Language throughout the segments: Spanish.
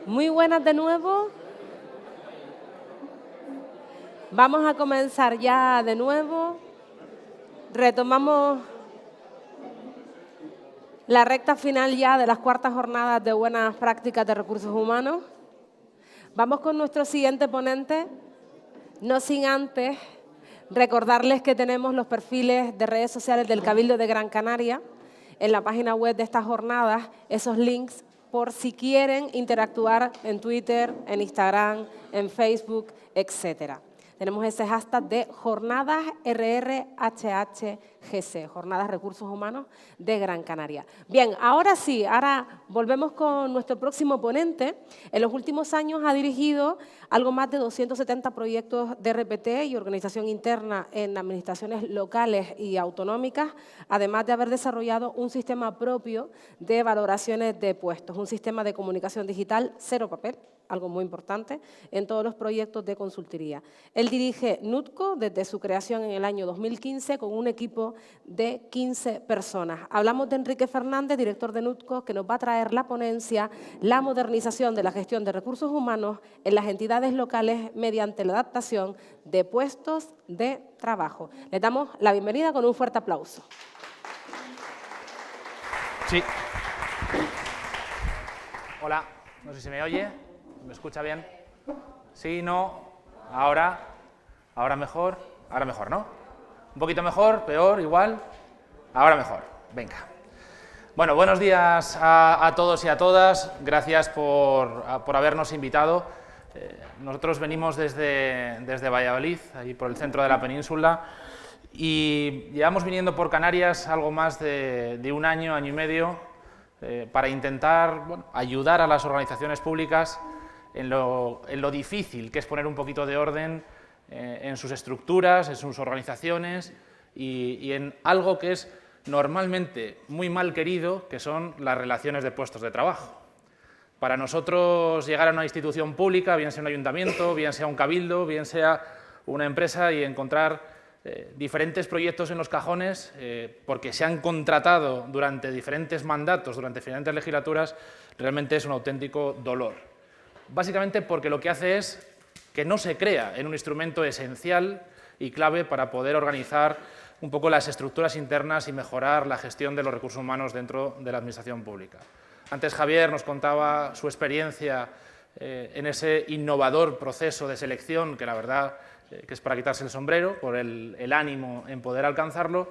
Muy buenas de nuevo. Vamos a comenzar ya de nuevo. Retomamos la recta final ya de las cuartas jornadas de buenas prácticas de recursos humanos. Vamos con nuestro siguiente ponente, no sin antes recordarles que tenemos los perfiles de redes sociales del Cabildo de Gran Canaria en la página web de estas jornadas, esos links por si quieren interactuar en Twitter, en Instagram, en Facebook, etcétera. Tenemos ese hashtag de Jornadas RRHHGC, Jornadas Recursos Humanos de Gran Canaria. Bien, ahora sí, ahora volvemos con nuestro próximo ponente. En los últimos años ha dirigido algo más de 270 proyectos de RPT y organización interna en administraciones locales y autonómicas, además de haber desarrollado un sistema propio de valoraciones de puestos, un sistema de comunicación digital cero papel, algo muy importante, en todos los proyectos de consultoría. Él dirige NUTCO desde su creación en el año 2015 con un equipo de 15 personas. Hablamos de Enrique Fernández, director de NUTCO, que nos va a traer la ponencia, la modernización de la gestión de recursos humanos en las entidades locales mediante la adaptación de puestos de trabajo. Les damos la bienvenida con un fuerte aplauso. Sí. Hola, no sé si me oye. ¿Me escucha bien? Sí, no, ahora mejor, ¿no? Un poquito mejor, peor, igual, ahora mejor, venga. Bueno, buenos días a todos y a todas, gracias por habernos invitado. Nosotros venimos desde Valladolid, ahí por el centro de la península, y llevamos viniendo por Canarias algo más de un año, año y medio, para intentar ayudar a las organizaciones públicas en lo difícil que es poner un poquito de orden en sus estructuras, en sus organizaciones y en algo que es normalmente muy mal querido, que son las relaciones de puestos de trabajo. Para nosotros llegar a una institución pública, bien sea un ayuntamiento, bien sea un cabildo, bien sea una empresa, y encontrar diferentes proyectos en los cajones porque se han contratado durante diferentes mandatos, durante diferentes legislaturas, realmente es un auténtico dolor. Básicamente porque lo que hace es que no se crea en un instrumento esencial y clave para poder organizar un poco las estructuras internas y mejorar la gestión de los recursos humanos dentro de la administración pública. Antes Javier nos contaba su experiencia en ese innovador proceso de selección, que la verdad que es para quitarse el sombrero, por el ánimo en poder alcanzarlo,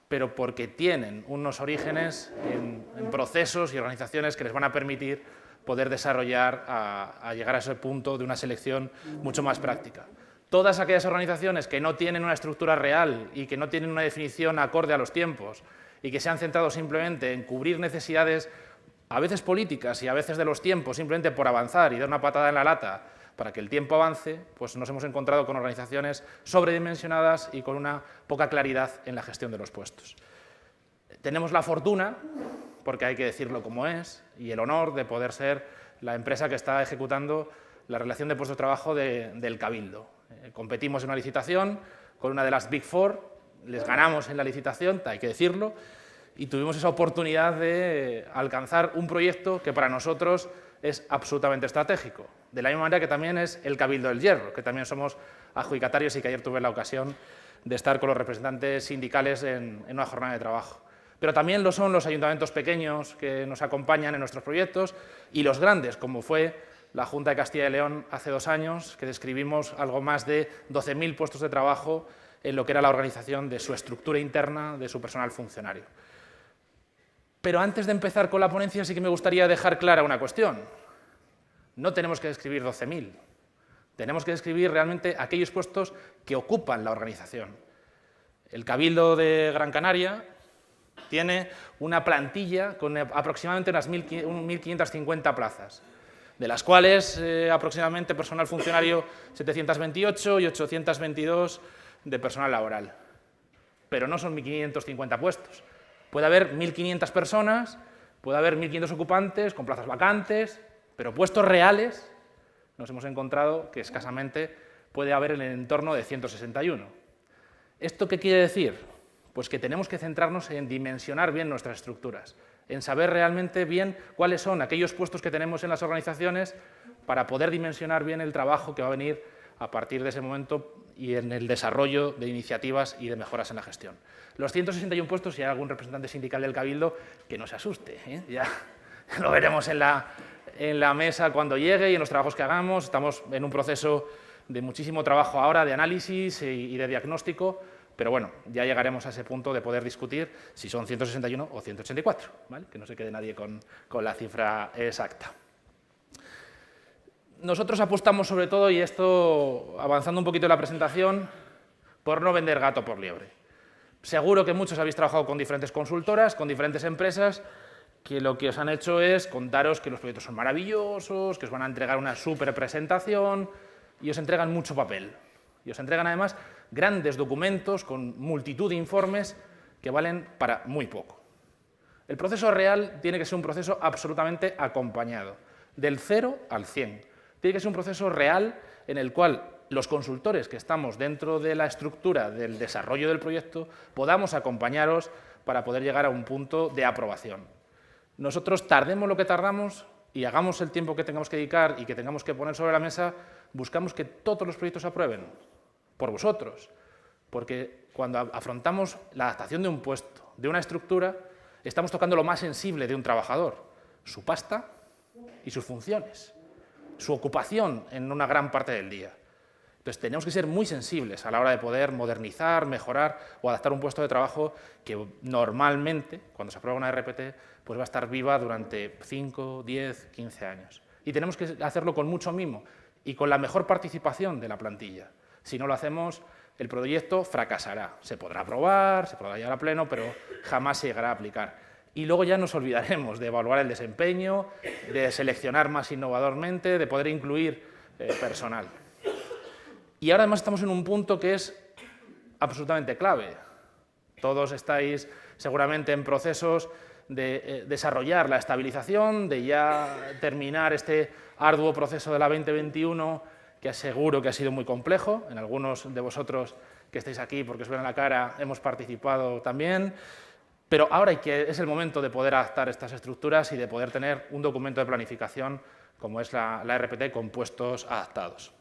pero porque tienen unos orígenes en procesos y organizaciones que les van a permitir poder desarrollar a llegar a ese punto de una selección mucho más práctica. Todas aquellas organizaciones que no tienen una estructura real y que no tienen una definición acorde a los tiempos y que se han centrado simplemente en cubrir necesidades, a veces políticas y a veces de los tiempos, simplemente por avanzar y dar una patada en la lata para que el tiempo avance, pues nos hemos encontrado con organizaciones sobredimensionadas y con una poca claridad en la gestión de los puestos. Tenemos la fortuna, porque hay que decirlo como es, y el honor de poder ser la empresa que está ejecutando la relación de puestos de trabajo del Cabildo. Competimos en una licitación con una de las Big Four, les ganamos en la licitación, hay que decirlo, y tuvimos esa oportunidad de alcanzar un proyecto que para nosotros es absolutamente estratégico, de la misma manera que también es el Cabildo del Hierro, que también somos adjudicatarios y que ayer tuve la ocasión de estar con los representantes sindicales en una jornada de trabajo. Pero también lo son los ayuntamientos pequeños que nos acompañan en nuestros proyectos y los grandes, como fue la Junta de Castilla y León hace 2 años, que describimos algo más de 12.000 puestos de trabajo en lo que era la organización de su estructura interna, de su personal funcionario. Pero antes de empezar con la ponencia sí que me gustaría dejar clara una cuestión. No tenemos que describir 12.000, tenemos que describir realmente aquellos puestos que ocupan la organización. El Cabildo de Gran Canaria tiene una plantilla con aproximadamente unas 1.550 plazas, de las cuales aproximadamente personal funcionario 728 y 822 de personal laboral. Pero no son 1.550 puestos. Puede haber 1.500 personas, puede haber 1.500 ocupantes con plazas vacantes, pero puestos reales nos hemos encontrado que escasamente puede haber en el entorno de 161. ¿Esto qué quiere decir? Pues que tenemos que centrarnos en dimensionar bien nuestras estructuras, en saber realmente bien cuáles son aquellos puestos que tenemos en las organizaciones para poder dimensionar bien el trabajo que va a venir a partir de ese momento y en el desarrollo de iniciativas y de mejoras en la gestión. Los 161 puestos, si hay algún representante sindical del Cabildo, que no se asuste, ¿eh? Ya lo veremos en la mesa cuando llegue y en los trabajos que hagamos. Estamos en un proceso de muchísimo trabajo ahora, de análisis y de diagnóstico, pero bueno, ya llegaremos a ese punto de poder discutir si son 161 o 184, ¿vale? Que no se quede nadie con la cifra exacta. Nosotros apostamos sobre todo, y esto avanzando un poquito en la presentación, por no vender gato por liebre. Seguro que muchos habéis trabajado con diferentes consultoras, con diferentes empresas, que lo que os han hecho es contaros que los proyectos son maravillosos, que os van a entregar una súper presentación y os entregan mucho papel. Y os entregan además grandes documentos con multitud de informes que valen para muy poco. El proceso real tiene que ser un proceso absolutamente acompañado, del 0 al 100. Tiene que ser un proceso real en el cual los consultores que estamos dentro de la estructura del desarrollo del proyecto podamos acompañaros para poder llegar a un punto de aprobación. Nosotros tardemos lo que tardamos y hagamos el tiempo que tengamos que dedicar y que tengamos que poner sobre la mesa, buscamos que todos los proyectos se aprueben por vosotros, porque cuando afrontamos la adaptación de un puesto, de una estructura, estamos tocando lo más sensible de un trabajador, su pasta y sus funciones, su ocupación en una gran parte del día. Entonces, tenemos que ser muy sensibles a la hora de poder modernizar, mejorar o adaptar un puesto de trabajo que normalmente, cuando se aprueba una RPT, pues va a estar viva durante 5, 10, 15 años. Y tenemos que hacerlo con mucho mimo y con la mejor participación de la plantilla. Si no lo hacemos, el proyecto fracasará. Se podrá aprobar, se podrá llevar a pleno, pero jamás se llegará a aplicar. Y luego ya nos olvidaremos de evaluar el desempeño, de seleccionar más innovadormente, de poder incluir personal. Y ahora además estamos en un punto que es absolutamente clave. Todos estáis seguramente en procesos de desarrollar la estabilización, de ya terminar este arduo proceso de la 2021, que aseguro que ha sido muy complejo. En algunos de vosotros que estáis aquí, porque os veo en la cara, hemos participado también. Pero ahora es el momento de poder adaptar estas estructuras y de poder tener un documento de planificación como es la RPT con puestos adaptados.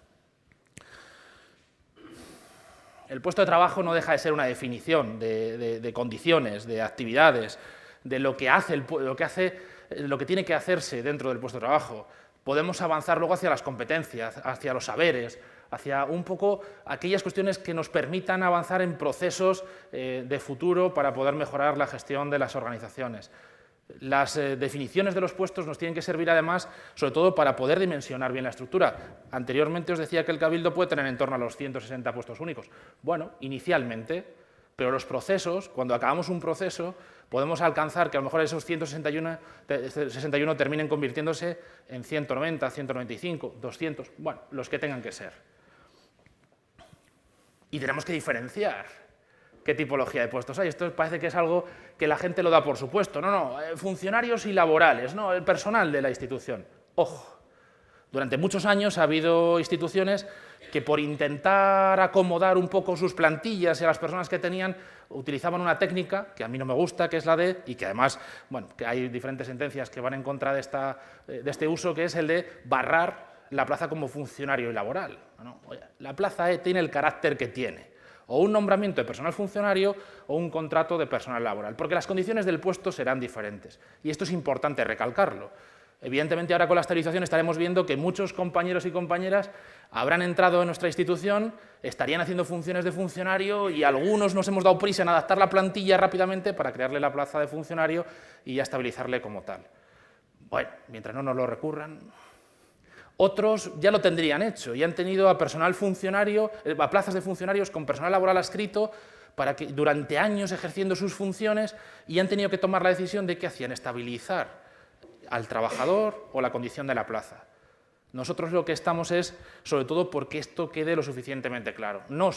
El puesto de trabajo no deja de ser una definición de condiciones, de actividades, de lo que tiene que hacerse dentro del puesto de trabajo. Podemos avanzar luego hacia las competencias, hacia los saberes, hacia un poco aquellas cuestiones que nos permitan avanzar en procesos de futuro para poder mejorar la gestión de las organizaciones. Las definiciones de los puestos nos tienen que servir además, sobre todo para poder dimensionar bien la estructura. Anteriormente os decía que el Cabildo puede tener en torno a los 160 puestos únicos. Bueno, inicialmente, pero los procesos, cuando acabamos un proceso, podemos alcanzar que a lo mejor esos 161 terminen convirtiéndose en 190, 195, 200, bueno, los que tengan que ser. Y tenemos que diferenciar qué tipología de puestos hay. Esto parece que es algo que la gente lo da por supuesto. No, funcionarios y laborales, no, el personal de la institución. Ojo, durante muchos años ha habido instituciones que por intentar acomodar un poco sus plantillas y a las personas que tenían, utilizaban una técnica que a mí no me gusta, que es la de, y que además, bueno, que hay diferentes sentencias que van en contra de este uso, que es el de barrar la plaza como funcionario laboral. No, oye, la plaza tiene el carácter que tiene, o un nombramiento de personal funcionario o un contrato de personal laboral, porque las condiciones del puesto serán diferentes, y esto es importante recalcarlo. Evidentemente, ahora con la estabilización estaremos viendo que muchos compañeros y compañeras habrán entrado en nuestra institución, estarían haciendo funciones de funcionario y algunos nos hemos dado prisa en adaptar la plantilla rápidamente para crearle la plaza de funcionario y ya estabilizarle como tal. Bueno, mientras no nos lo recurran. Otros ya lo tendrían hecho y han tenido a personal funcionario, a plazas de funcionarios con personal laboral adscrito para que durante años ejerciendo sus funciones y han tenido que tomar la decisión de qué hacían, estabilizar al trabajador o la condición de la plaza. Nosotros lo que estamos es, sobre todo, porque esto quede lo suficientemente claro. No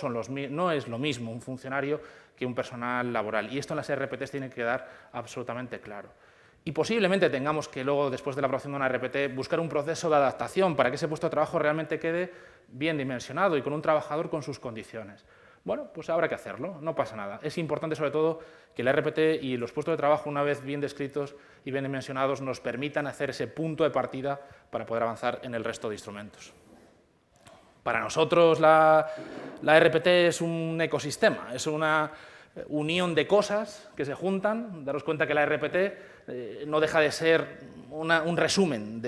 es lo mismo un funcionario que un personal laboral, y esto en las RPTs tiene que quedar absolutamente claro. Y posiblemente tengamos que luego, después de la aprobación de una RPT, buscar un proceso de adaptación para que ese puesto de trabajo realmente quede bien dimensionado y con un trabajador con sus condiciones. Bueno, pues habrá que hacerlo, no pasa nada. Es importante sobre todo que la RPT y los puestos de trabajo, una vez bien descritos y bien dimensionados, nos permitan hacer ese punto de partida para poder avanzar en el resto de instrumentos. Para nosotros la RPT es un ecosistema, es una unión de cosas que se juntan. Daros cuenta que la RPT no deja de ser un resumen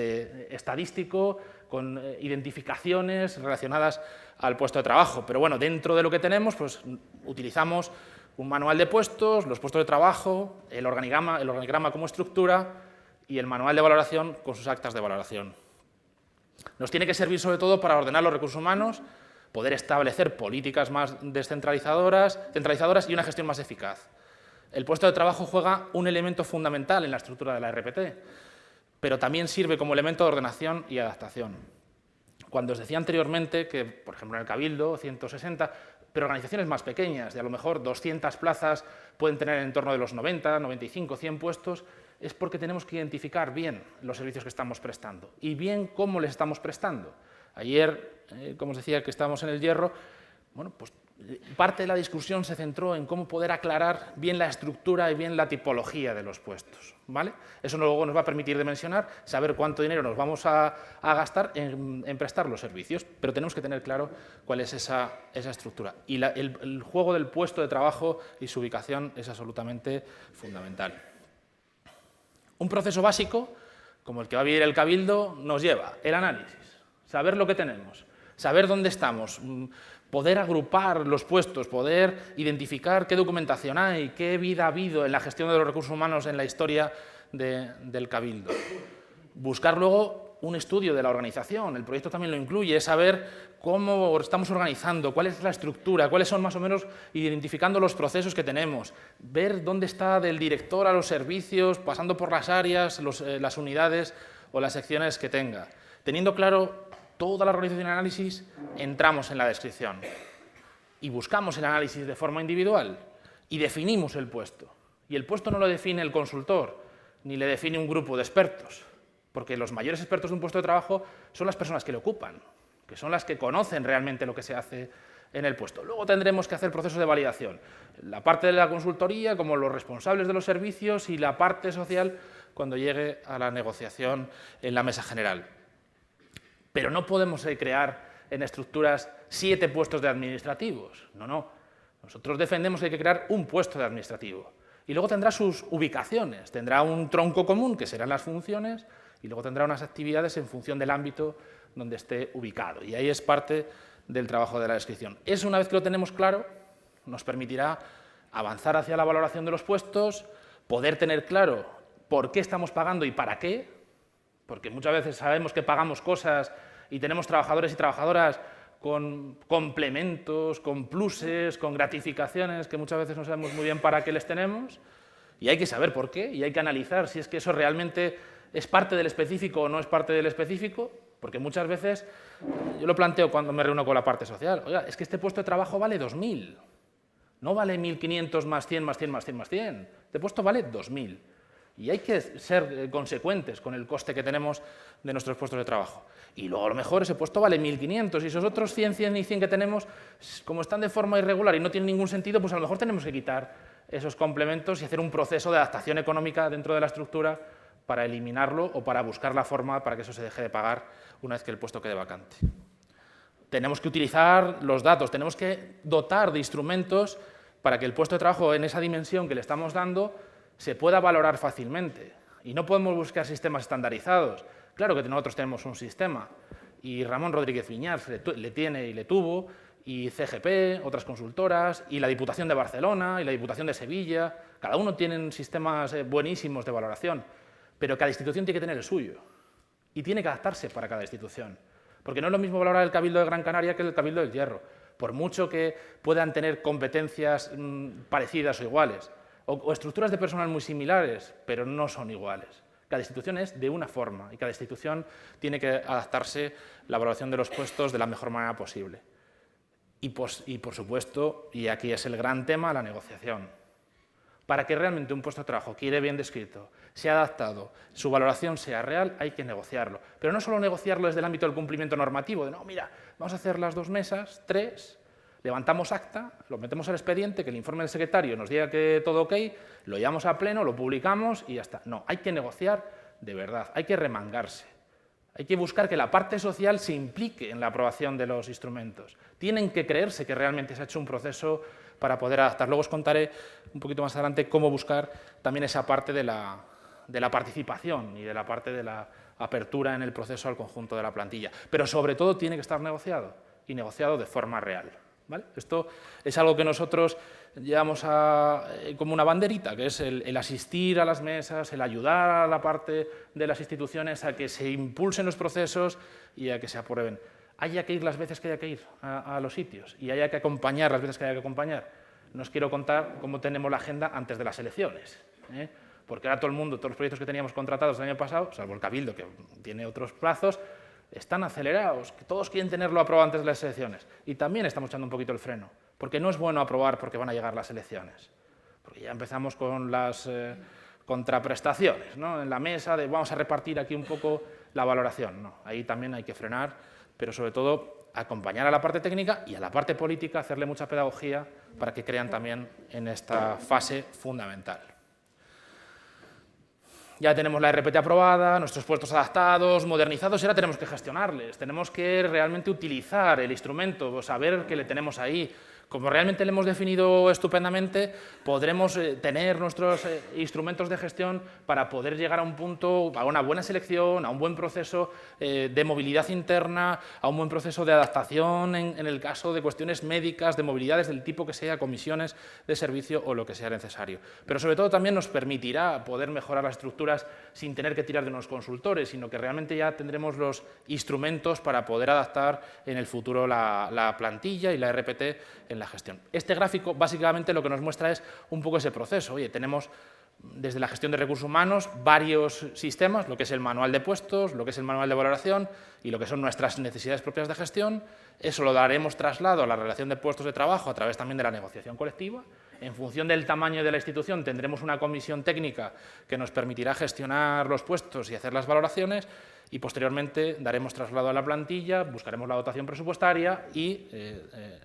estadístico con identificaciones relacionadas al puesto de trabajo. Pero bueno, dentro de lo que tenemos, pues utilizamos un manual de puestos, los puestos de trabajo, el organigrama como estructura y el manual de valoración con sus actas de valoración. Nos tiene que servir sobre todo para ordenar los recursos humanos, poder establecer políticas más centralizadoras y una gestión más eficaz. El puesto de trabajo juega un elemento fundamental en la estructura de la RPT, pero también sirve como elemento de ordenación y adaptación. Cuando os decía anteriormente que, por ejemplo, en el Cabildo, 160, pero organizaciones más pequeñas, de a lo mejor 200 plazas, pueden tener en torno de los 90, 95, 100 puestos, es porque tenemos que identificar bien los servicios que estamos prestando y bien cómo les estamos prestando. Ayer, como os decía, que estábamos en el Hierro, bueno, pues parte de la discusión se centró en cómo poder aclarar bien la estructura y bien la tipología de los puestos, ¿vale? Eso luego nos va a permitir dimensionar, saber cuánto dinero nos vamos a gastar en prestar los servicios, pero tenemos que tener claro cuál es esa estructura. Y el juego del puesto de trabajo y su ubicación es absolutamente fundamental. Un proceso básico, como el que va a vivir el Cabildo, nos lleva el análisis, saber lo que tenemos, saber dónde estamos, poder agrupar los puestos, poder identificar qué documentación hay, qué vida ha habido en la gestión de los recursos humanos en la historia del Cabildo. Buscar luego un estudio de la organización, el proyecto también lo incluye, saber cómo estamos organizando, cuál es la estructura, cuáles son más o menos, identificando los procesos que tenemos, ver dónde está del director a los servicios, pasando por las áreas, las unidades o las secciones que tenga. Teniendo claro toda la organización y análisis, entramos en la descripción y buscamos el análisis de forma individual y definimos el puesto. Y el puesto no lo define el consultor, ni le define un grupo de expertos, porque los mayores expertos de un puesto de trabajo son las personas que lo ocupan, que son las que conocen realmente lo que se hace en el puesto. Luego tendremos que hacer procesos de validación, la parte de la consultoría como los responsables de los servicios y la parte social cuando llegue a la negociación en la mesa general. Pero no podemos crear en estructuras 7 puestos de administrativos. No. Nosotros defendemos que hay que crear un puesto de administrativo. Y luego tendrá sus ubicaciones, tendrá un tronco común, que serán las funciones, y luego tendrá unas actividades en función del ámbito donde esté ubicado. Y ahí es parte del trabajo de la descripción. Eso, una vez que lo tenemos claro, nos permitirá avanzar hacia la valoración de los puestos, poder tener claro por qué estamos pagando y para qué, porque muchas veces sabemos que pagamos cosas y tenemos trabajadores y trabajadoras con complementos, con pluses, con gratificaciones, que muchas veces no sabemos muy bien para qué les tenemos, y hay que saber por qué, y hay que analizar si es que eso realmente es parte del específico o no es parte del específico, porque muchas veces, yo lo planteo cuando me reúno con la parte social, oiga, es que este puesto de trabajo vale 2.000, no vale 1.500 más 100 más 100 más 100 más 100, este puesto vale 2.000. Y hay que ser consecuentes con el coste que tenemos de nuestros puestos de trabajo. Y luego a lo mejor ese puesto vale 1.500 y esos otros 100, 100 y 100 que tenemos, como están de forma irregular y no tienen ningún sentido, pues a lo mejor tenemos que quitar esos complementos y hacer un proceso de adaptación económica dentro de la estructura para eliminarlo o para buscar la forma para que eso se deje de pagar una vez que el puesto quede vacante. Tenemos que utilizar los datos, tenemos que dotar de instrumentos para que el puesto de trabajo en esa dimensión que le estamos dando se pueda valorar fácilmente. Y no podemos buscar sistemas estandarizados. Claro que nosotros tenemos un sistema, y Ramón Rodríguez Viñals le tiene y le tuvo, y CGP, otras consultoras, y la Diputación de Barcelona, y la Diputación de Sevilla, cada uno tienen sistemas buenísimos de valoración, pero cada institución tiene que tener el suyo, y tiene que adaptarse para cada institución. Porque no es lo mismo valorar el Cabildo de Gran Canaria que el Cabildo del Hierro, por mucho que puedan tener competencias parecidas o iguales, o estructuras de personal muy similares, pero no son iguales. Cada institución es de una forma y cada institución tiene que adaptarse la valoración de los puestos de la mejor manera posible. Y por supuesto, y aquí es el gran tema, la negociación. Para que realmente un puesto de trabajo quede bien descrito, sea adaptado, su valoración sea real, hay que negociarlo. Pero no solo negociarlo desde el ámbito del cumplimiento normativo, de no, mira, vamos a hacer las 2 mesas, 3, levantamos acta, lo metemos al expediente, que el informe del secretario nos diga que todo ok, lo llevamos a pleno, lo publicamos y ya está. No, hay que negociar de verdad, hay que remangarse. Hay que buscar que la parte social se implique en la aprobación de los instrumentos. Tienen que creerse que realmente se ha hecho un proceso para poder adaptar. Luego os contaré un poquito más adelante cómo buscar también esa parte de la participación y de la parte de la apertura en el proceso al conjunto de la plantilla. Pero sobre todo tiene que estar negociado, y negociado de forma real, ¿vale? Esto es algo que nosotros llevamos como una banderita, que es el asistir a las mesas, el ayudar a la parte de las instituciones a que se impulsen los procesos y a que se aprueben. Haya que ir las veces que haya que ir a los sitios y haya que acompañar las veces que haya que acompañar. No os quiero contar cómo tenemos la agenda antes de las elecciones, ¿eh? Porque ahora todo el mundo, todos los proyectos que teníamos contratados el año pasado, salvo el Cabildo, que tiene otros plazos, están acelerados, que todos quieren tenerlo aprobado antes de las elecciones. Y también estamos echando un poquito el freno, porque no es bueno aprobar porque van a llegar las elecciones. Porque ya empezamos con las contraprestaciones, ¿no? En la mesa de vamos a repartir aquí un poco la valoración. No, ahí también hay que frenar, pero sobre todo acompañar a la parte técnica y a la parte política, hacerle mucha pedagogía para que crean también en esta fase fundamental. Ya tenemos la RPT aprobada, nuestros puestos adaptados, modernizados, y ahora tenemos que gestionarles, tenemos que realmente utilizar el instrumento, saber que le tenemos ahí. Como realmente le hemos definido estupendamente, podremos tener nuestros instrumentos de gestión para poder llegar a un punto, a una buena selección, a un buen proceso de movilidad interna, a un buen proceso de adaptación en el caso de cuestiones médicas, de movilidades del tipo que sea, comisiones de servicio o lo que sea necesario. Pero sobre todo también nos permitirá poder mejorar las estructuras sin tener que tirar de unos consultores, sino que realmente ya tendremos los instrumentos para poder adaptar en el futuro la plantilla y la RPT en la gestión. Este gráfico básicamente lo que nos muestra es un poco ese proceso. Oye, tenemos desde la gestión de recursos humanos varios sistemas, lo que es el manual de puestos, lo que es el manual de valoración y lo que son nuestras necesidades propias de gestión. Eso lo daremos traslado a la relación de puestos de trabajo a través también de la negociación colectiva. En función del tamaño de la institución tendremos una comisión técnica que nos permitirá gestionar los puestos y hacer las valoraciones, y posteriormente daremos traslado a la plantilla, buscaremos la dotación presupuestaria y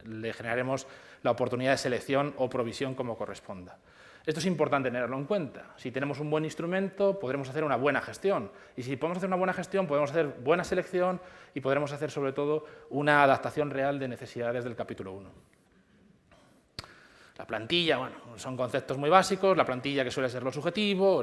le generaremos la oportunidad de selección o provisión como corresponda. Esto es importante tenerlo en cuenta. Si tenemos un buen instrumento, podremos hacer una buena gestión. Y si podemos hacer una buena gestión, podemos hacer buena selección y podremos hacer, sobre todo, una adaptación real de necesidades del capítulo 1. La plantilla, bueno, son conceptos muy básicos, la plantilla que suele ser lo subjetivo,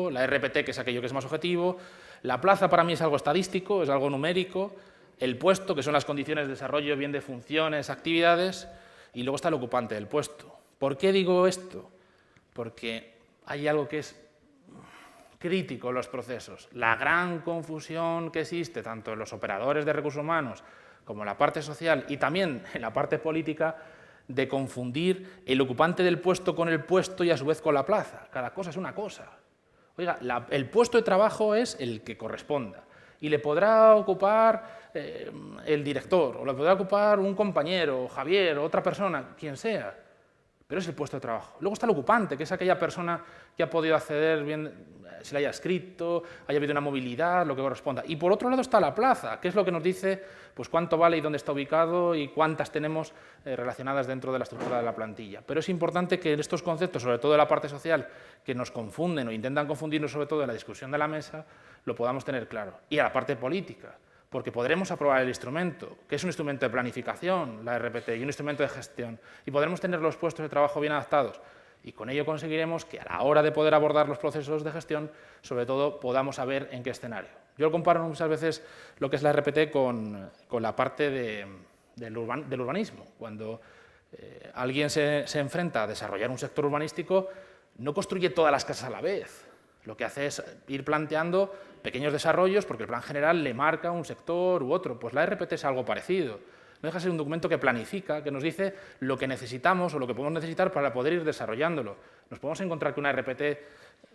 la RPT que es aquello que es más objetivo, la plaza para mí es algo estadístico, es algo numérico, el puesto que son las condiciones de desarrollo bien de funciones, actividades, y luego está el ocupante del puesto. ¿Por qué digo esto? Porque hay algo que es crítico en los procesos, la gran confusión que existe tanto en los operadores de recursos humanos como en la parte social y también en la parte política, de confundir el ocupante del puesto con el puesto y a su vez con la plaza. Cada cosa es una cosa. Oiga, el puesto de trabajo es el que corresponda y le podrá ocupar el director o le podrá ocupar un compañero, Javier, o otra persona, quien sea, pero es el puesto de trabajo. Luego está el ocupante, que es aquella persona que ha podido acceder bien, se le haya escrito, haya habido una movilidad, lo que corresponda. Y por otro lado está la plaza, que es lo que nos dice pues, cuánto vale y dónde está ubicado y cuántas tenemos relacionadas dentro de la estructura de la plantilla. Pero es importante que estos conceptos, sobre todo de la parte social, que nos confunden o intentan confundirnos sobre todo en la discusión de la mesa, lo podamos tener claro. Y a la parte política, porque podremos aprobar el instrumento, que es un instrumento de planificación, la RPT, y un instrumento de gestión, y podremos tener los puestos de trabajo bien adaptados. Y con ello conseguiremos que a la hora de poder abordar los procesos de gestión, sobre todo, podamos saber en qué escenario. Yo lo comparo muchas veces lo que es la RPT con la parte del urbanismo. Cuando alguien se enfrenta a desarrollar un sector urbanístico, no construye todas las casas a la vez. Lo que hace es ir planteando pequeños desarrollos porque el plan general le marca un sector u otro. Pues la RPT es algo parecido. No deja de ser un documento que planifica, que nos dice lo que necesitamos o lo que podemos necesitar para poder ir desarrollándolo. Nos podemos encontrar que una RPT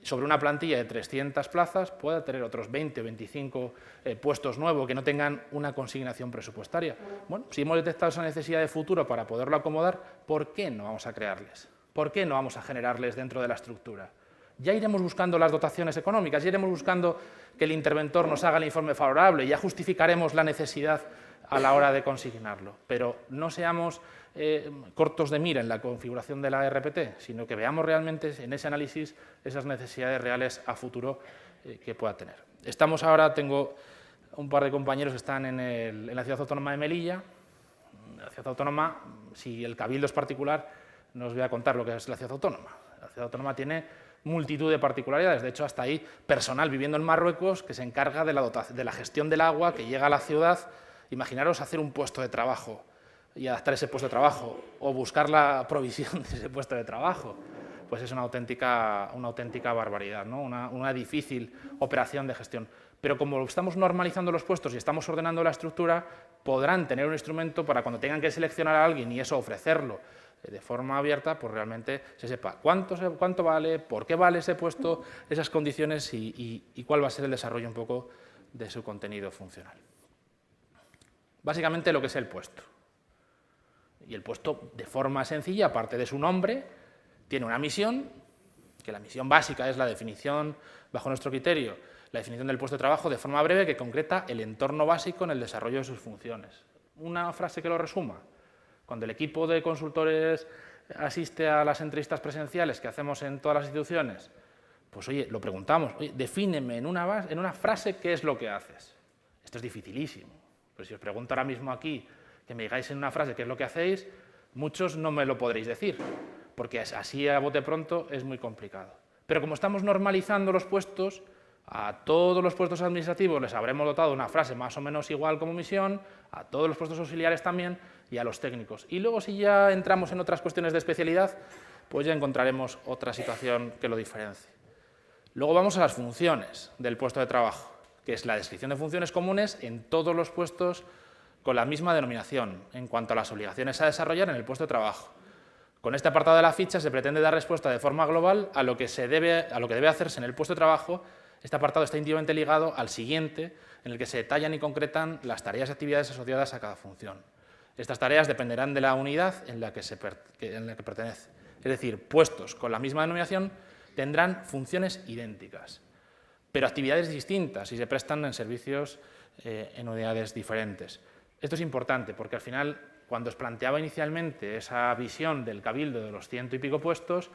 sobre una plantilla de 300 plazas pueda tener otros 20 o 25 puestos nuevos que no tengan una consignación presupuestaria. Bueno, si hemos detectado esa necesidad de futuro para poderlo acomodar, ¿por qué no vamos a crearles? ¿Por qué no vamos a generarles dentro de la estructura? Ya iremos buscando las dotaciones económicas, ya iremos buscando que el interventor nos haga el informe favorable, ya justificaremos la necesidad a la hora de consignarlo. Pero no seamos cortos de mira en la configuración de la RPT, sino que veamos realmente en ese análisis esas necesidades reales a futuro que pueda tener. Estamos ahora, tengo un par de compañeros que están en la Ciudad Autónoma de Melilla. La Ciudad Autónoma, si el cabildo es particular, no os voy a contar lo que es la Ciudad Autónoma. La Ciudad Autónoma tiene multitud de particularidades, de hecho hasta hay personal viviendo en Marruecos que se encarga de la gestión del agua que llega a la ciudad. Imaginaros hacer un puesto de trabajo y adaptar ese puesto de trabajo o buscar la provisión de ese puesto de trabajo, pues es una auténtica barbaridad, ¿no? Una difícil operación de gestión. Pero como estamos normalizando los puestos y estamos ordenando la estructura, podrán tener un instrumento para cuando tengan que seleccionar a alguien y eso ofrecerlo de forma abierta, pues realmente se sepa cuánto vale, por qué vale ese puesto, esas condiciones y cuál va a ser el desarrollo un poco de su contenido funcional. Básicamente lo que es el puesto. Y el puesto, de forma sencilla, aparte de su nombre, tiene una misión, que la misión básica es la definición, bajo nuestro criterio, la definición del puesto de trabajo de forma breve que concreta el entorno básico en el desarrollo de sus funciones. Una frase que lo resuma. Cuando el equipo de consultores asiste a las entrevistas presenciales que hacemos en todas las instituciones, pues oye, lo preguntamos, oye, defíneme en una frase qué es lo que haces. Esto es dificilísimo. Pero si os pregunto ahora mismo aquí que me digáis en una frase qué es lo que hacéis, muchos no me lo podréis decir, porque así a bote pronto es muy complicado. Pero como estamos normalizando los puestos, a todos los puestos administrativos les habremos dotado una frase más o menos igual como misión, a todos los puestos auxiliares también y a los técnicos. Y luego si ya entramos en otras cuestiones de especialidad, pues ya encontraremos otra situación que lo diferencie. Luego vamos a las funciones del puesto de trabajo, que es la descripción de funciones comunes en todos los puestos con la misma denominación en cuanto a las obligaciones a desarrollar en el puesto de trabajo. Con este apartado de la ficha se pretende dar respuesta de forma global a lo que debe hacerse en el puesto de trabajo. Este apartado está íntimamente ligado al siguiente, en el que se detallan y concretan las tareas y actividades asociadas a cada función. Estas tareas dependerán de la unidad en la que pertenece. Es decir, puestos con la misma denominación tendrán funciones idénticas, pero actividades distintas y se prestan en servicios en unidades diferentes. Esto es importante porque al final, cuando os planteaba inicialmente esa visión del cabildo de los 100 y pico puestos,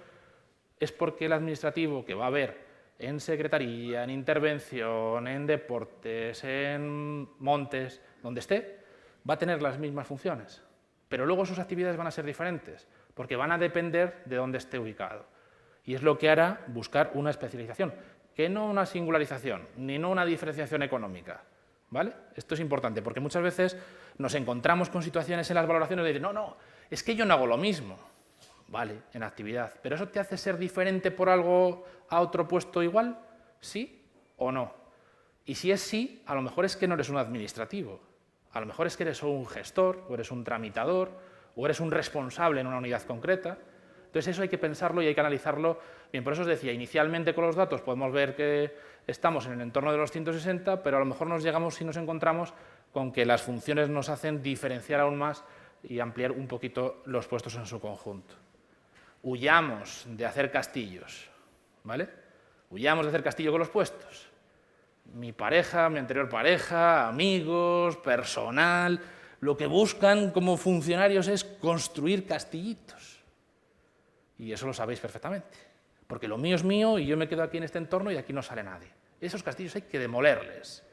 es porque el administrativo que va a haber en secretaría, en intervención, en deportes, en montes, donde esté, va a tener las mismas funciones, pero luego sus actividades van a ser diferentes, porque van a depender de dónde esté ubicado. Y es lo que hará buscar una especialización, que no una singularización, ni no una diferenciación económica. ¿Vale? Esto es importante, porque muchas veces nos encontramos con situaciones en las valoraciones de decir, no, es que yo no hago lo mismo. Vale, en actividad, pero ¿eso te hace ser diferente por algo a otro puesto igual? ¿Sí o no? Y si es sí, a lo mejor es que no eres un administrativo, a lo mejor es que eres un gestor, o eres un tramitador, o eres un responsable en una unidad concreta. Entonces eso hay que pensarlo y hay que analizarlo bien. Por eso os decía, inicialmente con los datos podemos ver que estamos en el entorno de los 160, pero a lo mejor nos encontramos con que las funciones nos hacen diferenciar aún más y ampliar un poquito los puestos en su conjunto. Huyamos de hacer castillos, ¿vale? Huyamos de hacer castillo con los puestos. Mi pareja, mi anterior pareja, amigos, personal, lo que buscan como funcionarios es construir castillitos. Y eso lo sabéis perfectamente, porque lo mío es mío y yo me quedo aquí en este entorno y aquí no sale nadie. Esos castillos hay que demolerles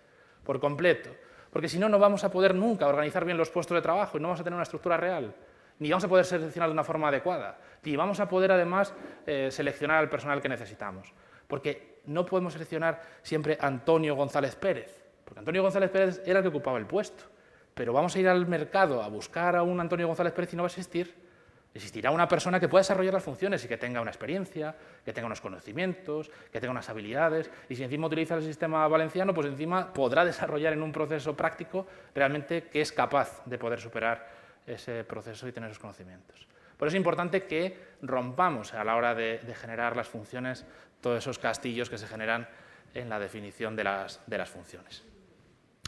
por completo, porque si no, no vamos a poder nunca organizar bien los puestos de trabajo y no vamos a tener una estructura real, ni vamos a poder seleccionar de una forma adecuada, ni vamos a poder además seleccionar al personal que necesitamos, porque no podemos seleccionar siempre a Antonio González Pérez, porque Antonio González Pérez era el que ocupaba el puesto, pero vamos a ir al mercado a buscar a un Antonio González Pérez y no va a existir. Existirá una persona que pueda desarrollar las funciones y que tenga una experiencia, que tenga unos conocimientos, que tenga unas habilidades, y si encima utiliza el sistema valenciano, pues encima podrá desarrollar en un proceso práctico realmente que es capaz de poder superar ese proceso y tener esos conocimientos. Por eso es importante que rompamos a la hora de generar las funciones todos esos castillos que se generan en la definición de las funciones.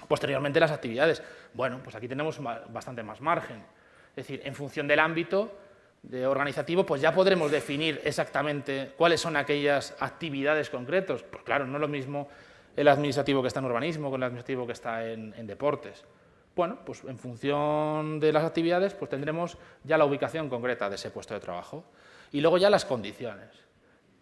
Posteriormente, las actividades. Bueno, pues aquí tenemos bastante más margen. Es decir, en función del ámbito organizativo, pues ya podremos definir exactamente cuáles son aquellas actividades concretas. Pues claro, no es lo mismo el administrativo que está en urbanismo con el administrativo que está en deportes. Bueno, pues en función de las actividades, pues tendremos ya la ubicación concreta de ese puesto de trabajo. Y luego ya las condiciones.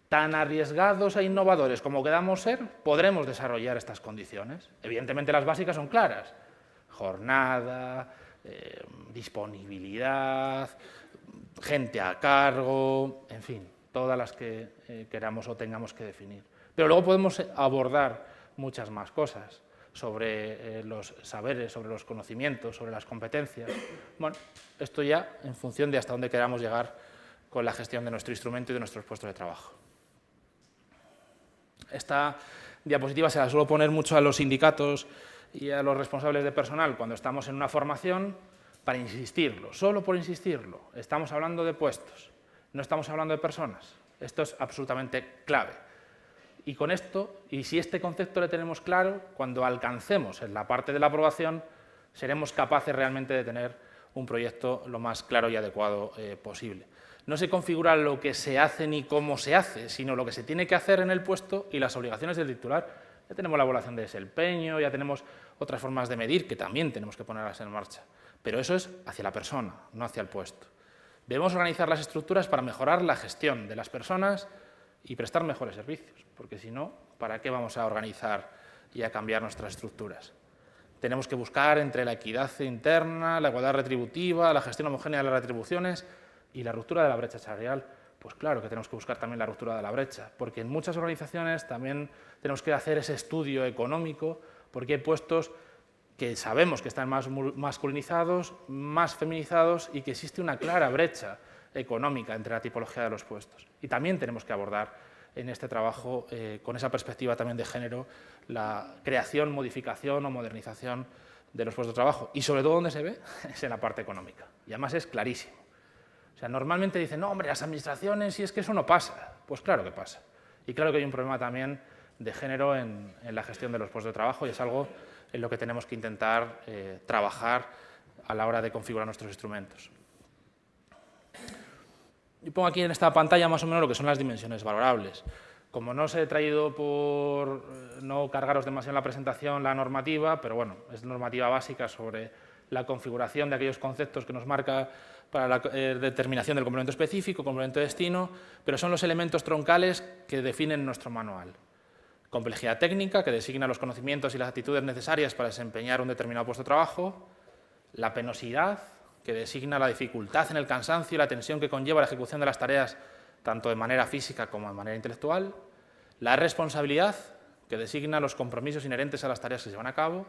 Tan arriesgados e innovadores como queramos ser, podremos desarrollar estas condiciones. Evidentemente las básicas son claras. Jornada, disponibilidad, gente a cargo, en fin, todas las que queramos o tengamos que definir. Pero luego podemos abordar muchas más cosas sobre los saberes, sobre los conocimientos, sobre las competencias. Bueno, esto ya en función de hasta dónde queramos llegar con la gestión de nuestro instrumento y de nuestros puestos de trabajo. Esta diapositiva se la suelo poner mucho a los sindicatos y a los responsables de personal cuando estamos en una formación para insistirlo, solo por insistirlo. Estamos hablando de puestos, no estamos hablando de personas. Esto es absolutamente clave. Y con esto, y si este concepto le tenemos claro, cuando alcancemos en la parte de la aprobación, seremos capaces realmente de tener un proyecto lo más claro y adecuado posible. No se configura lo que se hace ni cómo se hace, sino lo que se tiene que hacer en el puesto y las obligaciones del titular. Ya tenemos la evaluación de desempeño, ya tenemos otras formas de medir que también tenemos que ponerlas en marcha. Pero eso es hacia la persona, no hacia el puesto. Debemos organizar las estructuras para mejorar la gestión de las personas y prestar mejores servicios, porque si no, ¿para qué vamos a organizar y a cambiar nuestras estructuras? Tenemos que buscar entre la equidad interna, la igualdad retributiva, la gestión homogénea de las retribuciones y la ruptura de la brecha salarial. Pues claro que tenemos que buscar también la ruptura de la brecha, porque en muchas organizaciones también tenemos que hacer ese estudio económico, porque hay puestos que sabemos que están más masculinizados, más feminizados y que existe una clara brecha económica entre la tipología de los puestos. Y también tenemos que abordar en este trabajo, con esa perspectiva también de género, la creación, modificación o modernización de los puestos de trabajo. Y sobre todo donde se ve es en la parte económica. Y además es clarísimo. O sea, normalmente dicen, no, hombre, las administraciones, si es que eso no pasa. Pues claro que pasa. Y claro que hay un problema también de género en la gestión de los puestos de trabajo y es algo en lo que tenemos que intentar trabajar a la hora de configurar nuestros instrumentos. Yo pongo aquí en esta pantalla más o menos lo que son las dimensiones valorables. Como no os he traído por no cargaros demasiado en la presentación la normativa, pero bueno, es normativa básica sobre la configuración de aquellos conceptos que nos marca para la determinación del complemento específico, complemento de destino, pero son los elementos troncales que definen nuestro manual. Complejidad técnica, que designa los conocimientos y las actitudes necesarias para desempeñar un determinado puesto de trabajo. La penosidad, que designa la dificultad en el cansancio y la tensión que conlleva la ejecución de las tareas, tanto de manera física como de manera intelectual. La responsabilidad, que designa los compromisos inherentes a las tareas que se llevan a cabo.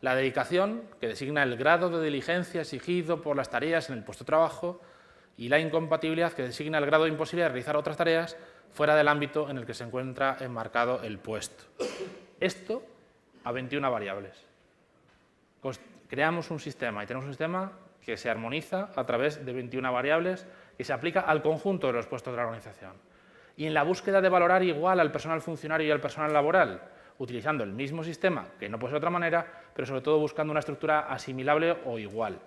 La dedicación, que designa el grado de diligencia exigido por las tareas en el puesto de trabajo. Y la incompatibilidad, que designa el grado de imposibilidad de realizar otras tareas fuera del ámbito en el que se encuentra enmarcado el puesto. Esto a 21 variables. Creamos un sistema y tenemos un sistema que se armoniza a través de 21 variables que se aplica al conjunto de los puestos de la organización. Y en la búsqueda de valorar igual al personal funcionario y al personal laboral, utilizando el mismo sistema, que no puede ser de otra manera, pero sobre todo buscando una estructura asimilable o igual.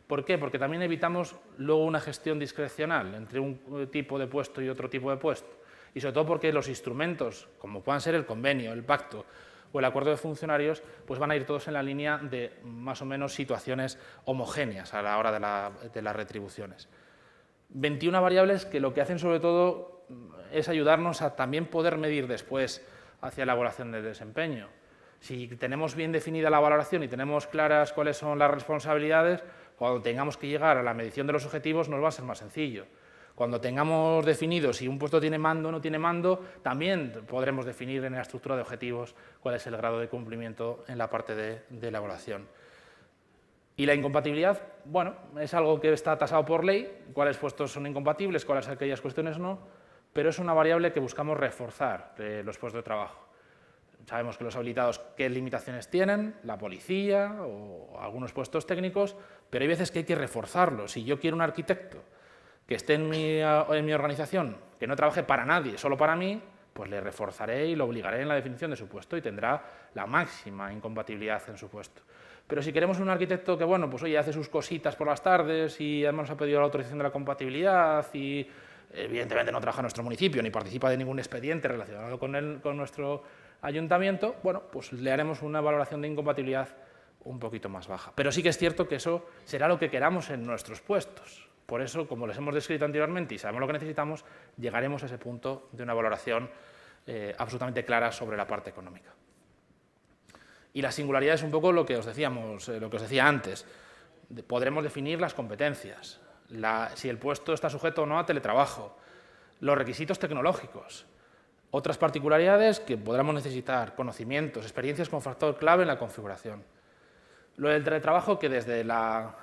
¿Por qué? Porque también evitamos luego una gestión discrecional entre un tipo de puesto y otro tipo de puesto. Y sobre todo porque los instrumentos, como puedan ser el convenio, el pacto o el acuerdo de funcionarios, pues van a ir todos en la línea de más o menos situaciones homogéneas a la hora de las retribuciones. 21 variables que lo que hacen sobre todo es ayudarnos a también poder medir después hacia la evaluación de desempeño. Si tenemos bien definida la valoración y tenemos claras cuáles son las responsabilidades, cuando tengamos que llegar a la medición de los objetivos nos va a ser más sencillo. Cuando tengamos definido si un puesto tiene mando o no tiene mando, también podremos definir en la estructura de objetivos cuál es el grado de cumplimiento en la parte de la evaluación. Y la incompatibilidad, bueno, es algo que está tasado por ley, cuáles puestos son incompatibles, cuáles aquellas cuestiones no, pero es una variable que buscamos reforzar de los puestos de trabajo. Sabemos que los habilitados qué limitaciones tienen, la policía o algunos puestos técnicos, pero hay veces que hay que reforzarlos. Si yo quiero un arquitecto que esté en mi organización, que no trabaje para nadie, solo para mí, pues le reforzaré y lo obligaré en la definición de su puesto y tendrá la máxima incompatibilidad en su puesto. Pero si queremos un arquitecto que, bueno, pues oye, hace sus cositas por las tardes y además nos ha pedido la autorización de la compatibilidad y evidentemente no trabaja en nuestro municipio ni participa de ningún expediente relacionado con nuestro ayuntamiento, bueno, pues le haremos una valoración de incompatibilidad un poquito más baja. Pero sí que es cierto que eso será lo que queramos en nuestros puestos. Por eso, como les hemos descrito anteriormente y sabemos lo que necesitamos, llegaremos a ese punto de una valoración absolutamente clara sobre la parte económica. Y la singularidad es un poco lo que os decíamos, lo que os decía antes. Podremos definir las competencias, si el puesto está sujeto o no a teletrabajo, los requisitos tecnológicos, otras particularidades que podremos necesitar, conocimientos, experiencias con factor clave en la configuración. Lo del teletrabajo, que desde la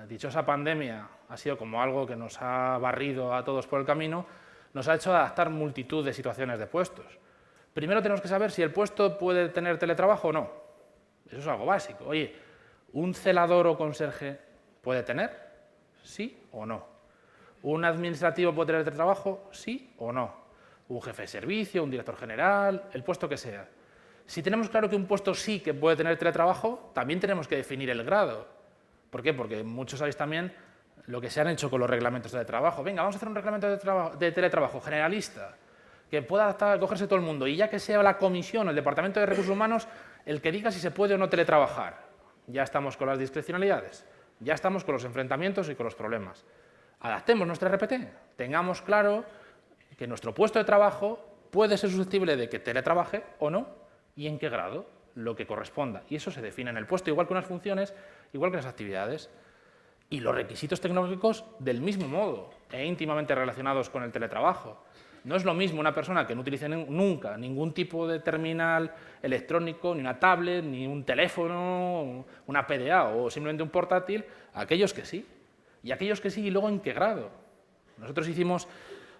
dichosa pandemia ha sido como algo que nos ha barrido a todos por el camino, nos ha hecho adaptar multitud de situaciones de puestos. Primero tenemos que saber si el puesto puede tener teletrabajo o no. Eso es algo básico. Oye, ¿un celador o conserje puede tener? ¿Sí o no? ¿Un administrativo puede tener teletrabajo? ¿Sí o no? ¿Un jefe de servicio, un director general, el puesto que sea? Si tenemos claro que un puesto sí que puede tener teletrabajo, también tenemos que definir el grado. ¿Por qué? Porque muchos sabéis también lo que se han hecho con los reglamentos de trabajo. Venga, vamos a hacer un reglamento de teletrabajo generalista, que pueda acogerse todo el mundo, y ya que sea la comisión o el Departamento de Recursos Humanos el que diga si se puede o no teletrabajar. Ya estamos con las discrecionalidades, ya estamos con los enfrentamientos y con los problemas. Adaptemos nuestra RPT, tengamos claro que nuestro puesto de trabajo puede ser susceptible de que teletrabaje o no, y en qué grado, lo que corresponda. Y eso se define en el puesto, igual que unas funciones, igual que las actividades. Y los requisitos tecnológicos del mismo modo, e íntimamente relacionados con el teletrabajo. No es lo mismo una persona que no utilice nunca ningún tipo de terminal electrónico, ni una tablet, ni un teléfono, una PDA o simplemente un portátil, a aquellos que sí. Y aquellos que sí, y luego en qué grado. Nosotros hicimos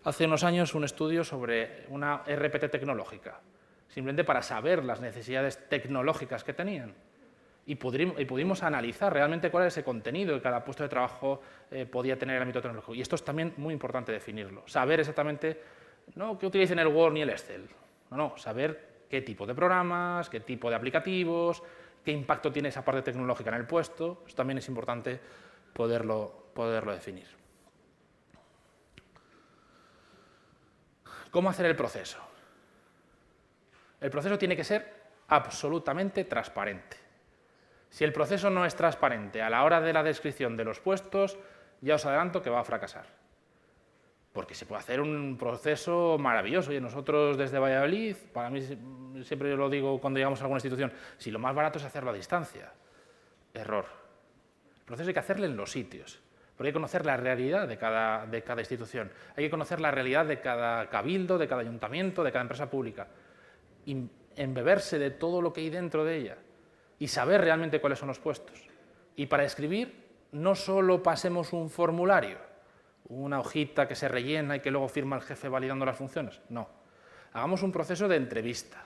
hace unos años un estudio sobre una RPT tecnológica, simplemente para saber las necesidades tecnológicas que tenían. Y pudimos analizar realmente cuál era ese contenido que cada puesto de trabajo podía tener en el ámbito tecnológico. Y esto es también muy importante definirlo, saber exactamente, no que utilicen el Word ni el Excel, no, saber qué tipo de programas, qué tipo de aplicativos, qué impacto tiene esa parte tecnológica en el puesto. Eso también es importante poderlo definir. ¿Cómo hacer el proceso? El proceso tiene que ser absolutamente transparente. Si el proceso no es transparente a la hora de la descripción de los puestos, ya os adelanto que va a fracasar. Porque se puede hacer un proceso maravilloso. Y nosotros desde Valladolid, para mí, siempre yo lo digo cuando llegamos a alguna institución, si lo más barato es hacerlo a distancia. Error. El proceso hay que hacerlo en los sitios. Porque hay que conocer la realidad de cada institución. Hay que conocer la realidad de cada cabildo, de cada ayuntamiento, de cada empresa pública. Y embeberse de todo lo que hay dentro de ella. Y saber realmente cuáles son los puestos. Y para escribir, no solo pasemos un formulario, una hojita que se rellena y que luego firma el jefe validando las funciones. No. Hagamos un proceso de entrevista.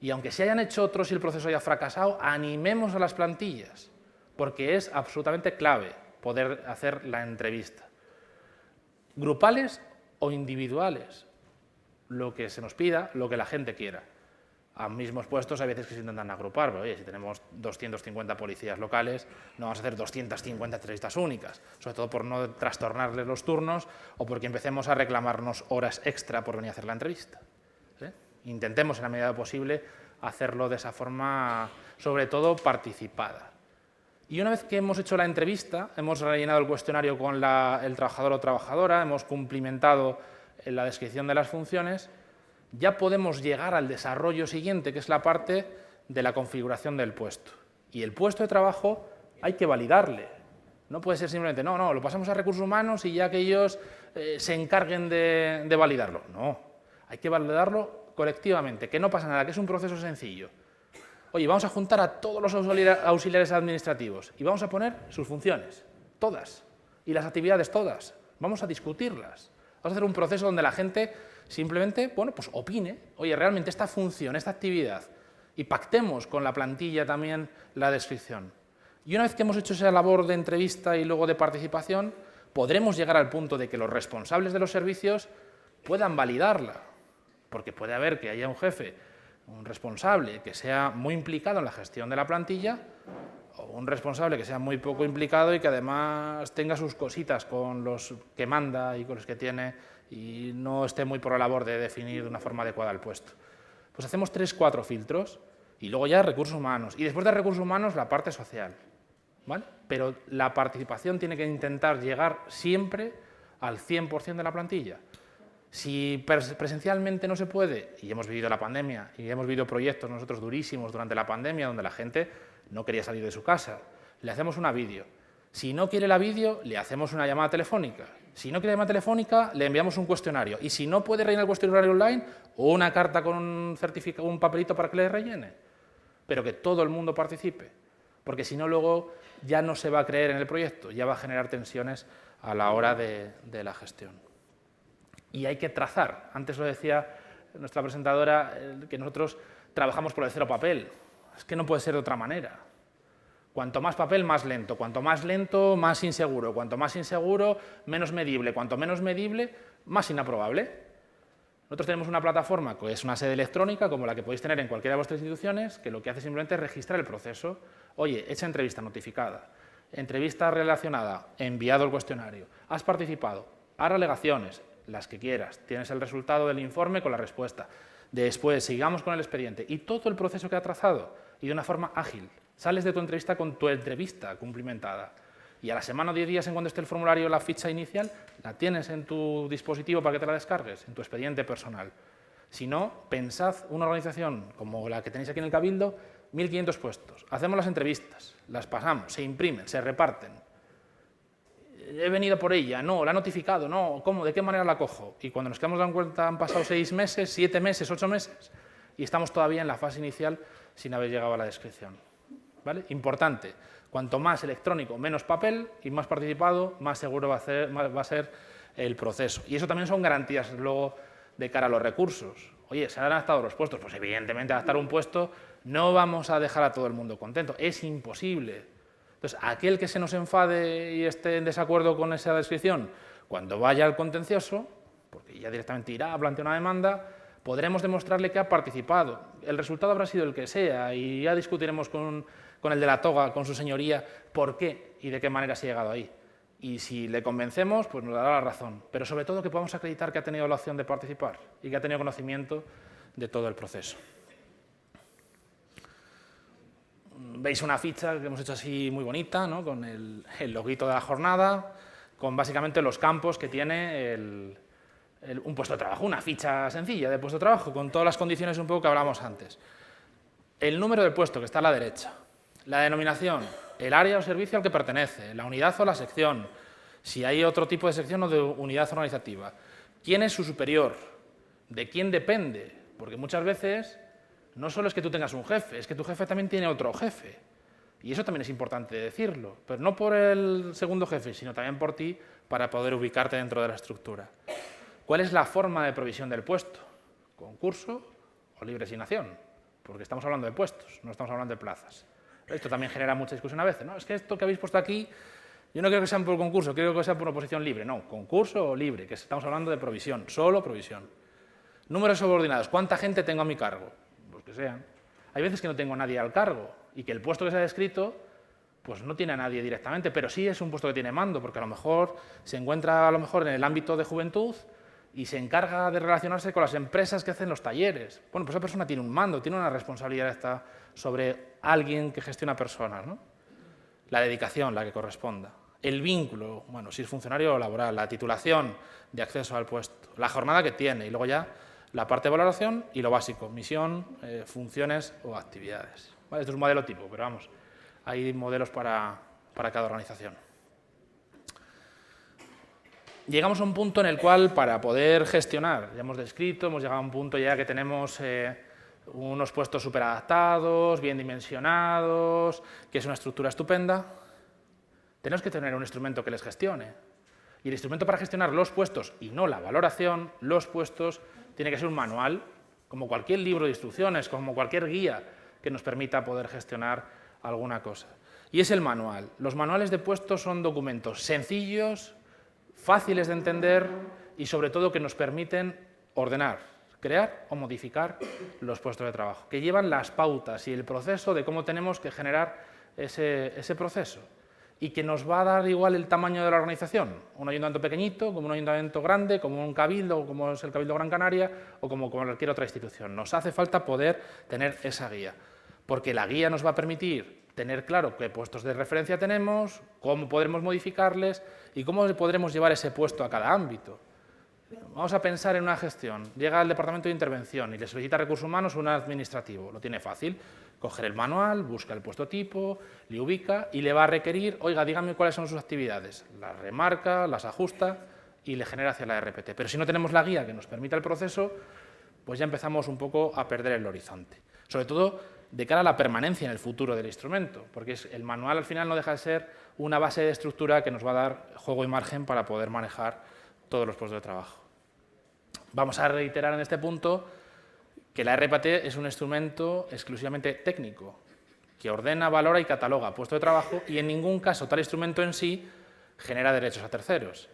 Y aunque se hayan hecho otros y el proceso haya fracasado, animemos a las plantillas, porque es absolutamente clave poder hacer la entrevista. Grupales o individuales, lo que se nos pida, lo que la gente quiera. A mismos puestos hay veces que se intentan agrupar, pero oye, si tenemos 250 policías locales, no vamos a hacer 250 entrevistas únicas, sobre todo por no trastornarles los turnos o porque empecemos a reclamarnos horas extra por venir a hacer la entrevista. ¿Sí? Intentemos en la medida posible hacerlo de esa forma, sobre todo participada. Y una vez que hemos hecho la entrevista, hemos rellenado el cuestionario con el trabajador o trabajadora, hemos cumplimentado la descripción de las funciones, ya podemos llegar al desarrollo siguiente, que es la parte de la configuración del puesto. Y el puesto de trabajo hay que validarle. No puede ser simplemente, no, lo pasamos a recursos humanos y ya que ellos se encarguen de validarlo. No, hay que validarlo colectivamente, que no pasa nada, que es un proceso sencillo. Oye, vamos a juntar a todos los auxiliares administrativos y vamos a poner sus funciones, todas, y las actividades todas. Vamos a discutirlas. Vamos a hacer un proceso donde la gente simplemente, bueno, pues opine, oye, realmente esta función, esta actividad, y pactemos con la plantilla también la descripción. Y una vez que hemos hecho esa labor de entrevista y luego de participación, podremos llegar al punto de que los responsables de los servicios puedan validarla, porque puede haber que haya un jefe, un responsable que sea muy implicado en la gestión de la plantilla, o un responsable que sea muy poco implicado y que además tenga sus cositas con los que manda y con los que tiene y no esté muy por la labor de definir de una forma adecuada el puesto. Pues hacemos 3 o 4 filtros Y luego ya recursos humanos. Y después de recursos humanos, la parte social. ¿Vale? Pero la participación tiene que intentar llegar siempre al 100% de la plantilla. Si presencialmente no se puede, y hemos vivido la pandemia, y hemos vivido proyectos nosotros durísimos durante la pandemia, donde la gente no quería salir de su casa, le hacemos una vídeo. Si no quiere la vídeo, le hacemos una llamada telefónica. Si no quiere llamada telefónica, le enviamos un cuestionario. Y si no puede rellenar el cuestionario online, o una carta con un papelito para que le rellene. Pero que todo el mundo participe. Porque si no, luego ya no se va a creer en el proyecto, ya va a generar tensiones a la hora de la gestión. Y hay que trazar. Antes lo decía nuestra presentadora, que nosotros trabajamos por el cero papel. Es que no puede ser de otra manera. Cuanto más papel, más lento. Cuanto más lento, más inseguro. Cuanto más inseguro, menos medible. Cuanto menos medible, más inaprobable. Nosotros tenemos una plataforma que es una sede electrónica, como la que podéis tener en cualquiera de vuestras instituciones, que lo que hace simplemente es registrar el proceso. Oye, hecha entrevista notificada, entrevista relacionada, enviado el cuestionario, has participado, haz alegaciones, las que quieras, tienes el resultado del informe con la respuesta. Después, sigamos con el expediente y todo el proceso que ha trazado y de una forma ágil. Sales de tu entrevista con tu entrevista cumplimentada. Y a la semana o 10 días en cuando esté el formulario, la ficha inicial, la tienes en tu dispositivo para que te la descargues, en tu expediente personal. Si no, pensad una organización como la que tenéis aquí en el Cabildo, 1.500 puestos. Hacemos las entrevistas, las pasamos, se imprimen, se reparten. He venido por ella, no, la he notificado, no, ¿cómo? ¿De qué manera la cojo? Y cuando nos quedamos dando cuenta han pasado 6 meses, 7 meses, 8 meses y estamos todavía en la fase inicial sin haber llegado a la descripción. ¿Vale? Importante. Cuanto más electrónico, menos papel y más participado, más seguro va a ser el proceso. Y eso también son garantías luego de cara a los recursos. Oye, ¿se han adaptado los puestos? Pues evidentemente adaptar un puesto no vamos a dejar a todo el mundo contento, es imposible. Entonces, aquel que se nos enfade y esté en desacuerdo con esa descripción, cuando vaya al contencioso, porque ya directamente irá a plantear una demanda, podremos demostrarle que ha participado. El resultado habrá sido el que sea y ya discutiremos con el de la toga, con su señoría, por qué y de qué manera se ha llegado ahí. Y si le convencemos, pues nos dará la razón. Pero sobre todo que podamos acreditar que ha tenido la opción de participar y que ha tenido conocimiento de todo el proceso. Veis una ficha que hemos hecho así muy bonita, ¿no? Con el loguito de la jornada, con básicamente los campos que tiene un puesto de trabajo, una ficha sencilla de puesto de trabajo, con todas las condiciones un poco que hablábamos antes. El número del puesto, que está a la derecha. La denominación, el área o servicio al que pertenece, la unidad o la sección, si hay otro tipo de sección o de unidad organizativa. ¿Quién es su superior? ¿De quién depende? Porque muchas veces no solo es que tú tengas un jefe, es que tu jefe también tiene otro jefe. Y eso también es importante decirlo, pero no por el segundo jefe, sino también por ti, para poder ubicarte dentro de la estructura. ¿Cuál es la forma de provisión del puesto? ¿Concurso o libre asignación? Porque estamos hablando de puestos, no estamos hablando de plazas. Esto también genera mucha discusión a veces, ¿no? Es que esto que habéis puesto aquí, yo no quiero que sea por concurso, quiero que sea por una oposición libre. No, concurso o libre, que estamos hablando de provisión, solo provisión. Números subordinados, ¿cuánta gente tengo a mi cargo? Pues que sean. Hay veces que no tengo a nadie al cargo y que el puesto que se ha descrito pues no tiene a nadie directamente, pero sí es un puesto que tiene mando, porque a lo mejor se encuentra en el ámbito de juventud y se encarga de relacionarse con las empresas que hacen los talleres. Bueno, pues esa persona tiene un mando, tiene una responsabilidad sobre alguien que gestiona personas, ¿no? La dedicación, la que corresponda. El vínculo, bueno, si es funcionario o laboral, la titulación de acceso al puesto, la jornada que tiene y luego ya la parte de valoración y lo básico, misión, funciones o actividades. ¿Vale? Esto es un modelo tipo, pero vamos, hay modelos para cada organización. Llegamos a un punto en el cual, para poder gestionar, ya hemos descrito, hemos llegado a un punto ya que tenemos unos puestos súper adaptados, bien dimensionados, que es una estructura estupenda. Tenemos que tener un instrumento que les gestione. Y el instrumento para gestionar los puestos, y no la valoración, los puestos, tiene que ser un manual, como cualquier libro de instrucciones, como cualquier guía que nos permita poder gestionar alguna cosa. Y es el manual. Los manuales de puestos son documentos sencillos, fáciles de entender y sobre todo que nos permiten ordenar, crear o modificar los puestos de trabajo, que llevan las pautas y el proceso de cómo tenemos que generar ese proceso y que nos va a dar igual el tamaño de la organización, un ayuntamiento pequeñito, como un ayuntamiento grande, como un cabildo, como es el Cabildo Gran Canaria o como cualquier otra institución. Nos hace falta poder tener esa guía. porque la guía nos va a permitir tener claro qué puestos de referencia tenemos, cómo podremos modificarles y cómo podremos llevar ese puesto a cada ámbito. Vamos a pensar en una gestión. Llega al departamento de intervención y le solicita a recursos humanos un administrativo. Lo tiene fácil. Coger el manual, busca el puesto tipo, le ubica y le va a requerir, oiga, dígame cuáles son sus actividades. Las remarca, las ajusta y le genera hacia la RPT. Pero si no tenemos la guía que nos permita el proceso, pues ya empezamos un poco a perder el horizonte. Sobre todo de cara a la permanencia en el futuro del instrumento, porque el manual al final no deja de ser una base de estructura que nos va a dar juego y margen para poder manejar todos los puestos de trabajo. Vamos a reiterar en este punto que la RPT es un instrumento exclusivamente técnico, que ordena, valora y cataloga puestos de trabajo y en ningún caso tal instrumento en sí genera derechos a terceros.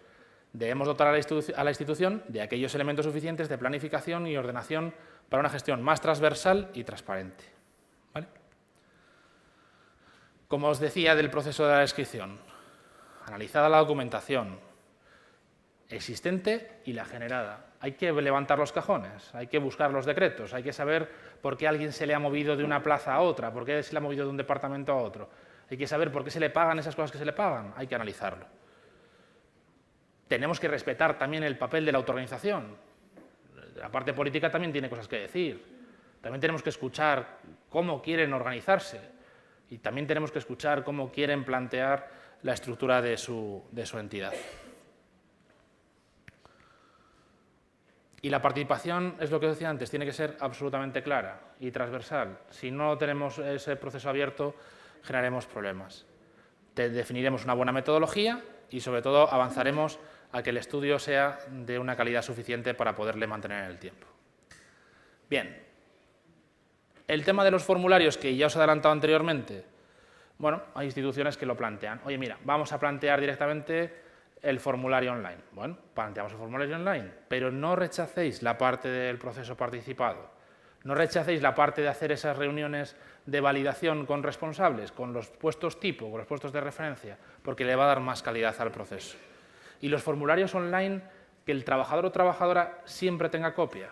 Debemos dotar a la institución de aquellos elementos suficientes de planificación y ordenación para una gestión más transversal y transparente. ¿Vale? Como os decía del proceso de la descripción, analizada la documentación existente y la generada. Hay que levantar los cajones, hay que buscar los decretos, hay que saber por qué a alguien se le ha movido de una plaza a otra, por qué se le ha movido de un departamento a otro. Hay que saber por qué se le pagan esas cosas que se le pagan, hay que analizarlo. Tenemos que respetar también el papel de la autoorganización. La parte política también tiene cosas que decir. También tenemos que escuchar cómo quieren organizarse y también tenemos que escuchar cómo quieren plantear la estructura de su entidad. Y la participación, es lo que decía antes, tiene que ser absolutamente clara y transversal. Si no tenemos ese proceso abierto, generaremos problemas. Definiremos una buena metodología y, sobre todo, avanzaremos a que el estudio sea de una calidad suficiente para poderle mantener en el tiempo. Bien, el tema de los formularios que ya os he adelantado anteriormente, bueno, hay instituciones que lo plantean. Oye, mira, vamos a plantear directamente el formulario online. Bueno, planteamos el formulario online, pero no rechacéis la parte del proceso participado. No rechacéis la parte de hacer esas reuniones de validación con responsables, con los puestos tipo, con los puestos de referencia, porque le va a dar más calidad al proceso. Y los formularios online, que el trabajador o trabajadora siempre tenga copia,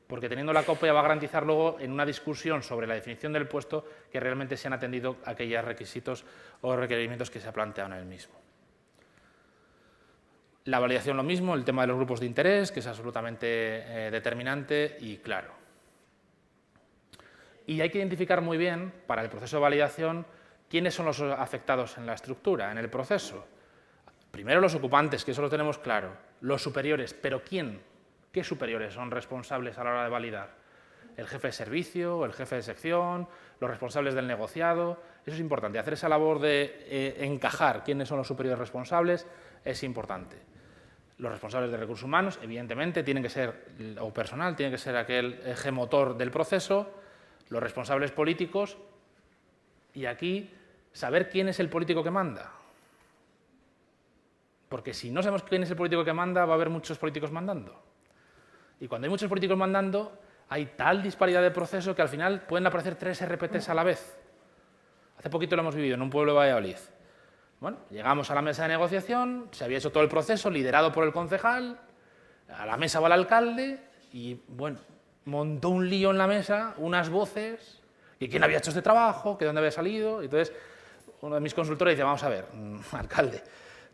porque teniendo la copia va a garantizar luego en una discusión sobre la definición del puesto que realmente se han atendido aquellos requisitos o requerimientos que se ha planteado en el mismo. La validación lo mismo, el tema de los grupos de interés, que es absolutamente determinante y claro. Y hay que identificar muy bien, para el proceso de validación, quiénes son los afectados en la estructura, en el proceso. Primero los ocupantes, que eso lo tenemos claro. Los superiores, pero ¿quién? ¿Qué superiores son responsables a la hora de validar? ¿El jefe de servicio, el jefe de sección, los responsables del negociado? Eso es importante, hacer esa labor de encajar quiénes son los superiores responsables es importante. Los responsables de recursos humanos, evidentemente, tienen que ser, o personal, tiene que ser aquel eje motor del proceso, los responsables políticos, y aquí saber quién es el político que manda. Porque si no sabemos quién es el político que manda, va a haber muchos políticos mandando. Y cuando hay muchos políticos mandando, hay tal disparidad de proceso que al final pueden aparecer 3 RPTs a la vez. Hace poquito lo hemos vivido en un pueblo de Valladolid. Bueno, llegamos a la mesa de negociación, se había hecho todo el proceso, liderado por el concejal, a la mesa va el alcalde y, bueno, montó un lío en la mesa, unas voces, que quién había hecho este trabajo, que dónde había salido. Entonces, uno de mis consultores dice, vamos a ver, alcalde,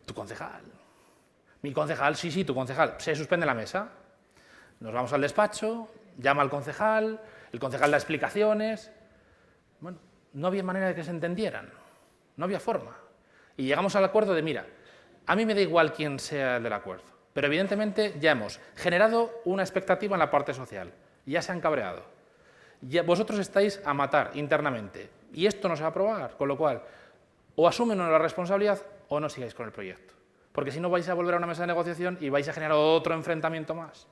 tu concejal. Mi concejal, sí, tu concejal. Se suspende la mesa. Nos vamos al despacho, llama al concejal, el concejal da explicaciones. Bueno, no había manera de que se entendieran, no había forma. Y llegamos al acuerdo de, mira, a mí me da igual quién sea el del acuerdo, pero evidentemente ya hemos generado una expectativa en la parte social, ya se han cabreado. Ya vosotros estáis a matar internamente y esto no se va a aprobar, con lo cual o asumen la responsabilidad o no sigáis con el proyecto. Porque si no vais a volver a una mesa de negociación y vais a generar otro enfrentamiento más.